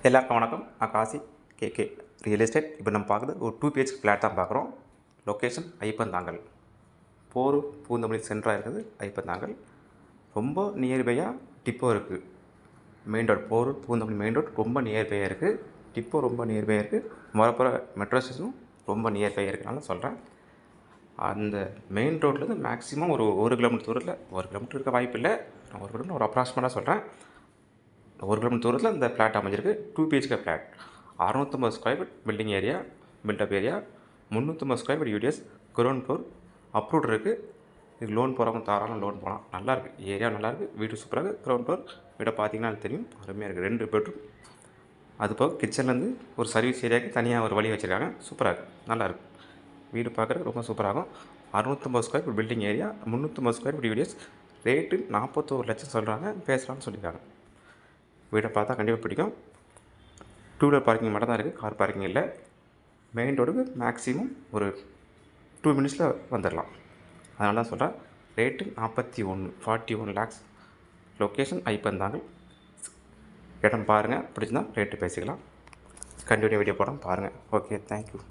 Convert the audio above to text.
எல்லாருக்கும் வணக்கம். நான் காசி கேகே ரியல் எஸ்டேட். இப்போ நம்ம பார்க்குறது ஒரு 2 BHK ஃப்ளாட் தான் பார்க்குறோம். லொக்கேஷன் ஐப்பந்தாங்கல். போரூர் பூந்தமல்லி சென்டராக இருக்குது ஐப்பந்தாங்கல். ரொம்ப நியர்பையாக டிப்போ இருக்குது. Main road Porur Poonamallee main road ரொம்ப நியர்பையாக இருக்குது. டிப்போ ரொம்ப நியர்பையாக இருக்குது. வரப்போகிற மெட்ரோ ஸ்டேஷனும் ரொம்ப நியர்பையாக இருக்குனால சொல்கிறேன். அந்த மெயின் ரோட்லேருந்து மேக்ஸிமம் ஒரு கிலோமீட்டர் தூரத்தில், 1 கிலோமீட்டர் இருக்க வாய்ப்பு இல்லை, நான் 1 கிலோமீட்டர் ஒரு அப்ராக்சிமேட்டாக சொல்கிறேன். 1 கிலோமீட்டர் தூரத்தில் இந்த ஃப்ளாட் அமைஞ்சிருக்கு. 2 BHK flat, 650 square feet building area, built up area, 350 square feet UDS, ground floor approved இருக்குது. இது லோன் போகிறவங்க தாராளம் லோன் போகலாம். நல்லாயிருக்கு, ஏரியா நல்லாயிருக்கு, வீடு சூப்பராக இருக்குது. கிரவுண்ட் ஃப்ளோர் வீடை பார்த்தீங்கன்னா தெரியும், அருமையாக இருக்குது. 2 பெட்ரூம், அது போக கிச்சன்லேருந்து ஒரு சர்வீஸ் ஏரியாவுக்கு தனியாக ஒரு வழி வச்சுருக்காங்க. சூப்பராக இருக்குது, நல்லாயிருக்கு. வீடு பார்க்குறதுக்கு ரொம்ப சூப்பராகும். 650 square feet building area, 350 square feet UDS, rate 41 லட்சம் சொல்கிறாங்க, பேசலாம்னு சொல்லியிருக்காங்க. வீடை பார்த்தா கண்டிப்பாக பிடிக்கும். 2 வீலர் பார்க்கிங் மட்டும் தான் இருக்குது, கார் பார்க்கிங் இல்லை. மெயின் ரோடுக்கு மேக்ஸிமம் ஒரு 2 மினிட்ஸில் வந்துடலாம். அதனால தான் சொல்கிறேன். ரேட்டு 41 லேக்ஸ். லொக்கேஷன் ஐப்பந்தாங்கல். இடம் பாருங்கள், பிடிச்சிருந்தா ரேட்டு பேசிக்கலாம். கண்டினியூ வீடியோ போகிறோம் பாருங்கள். Okay, thank you.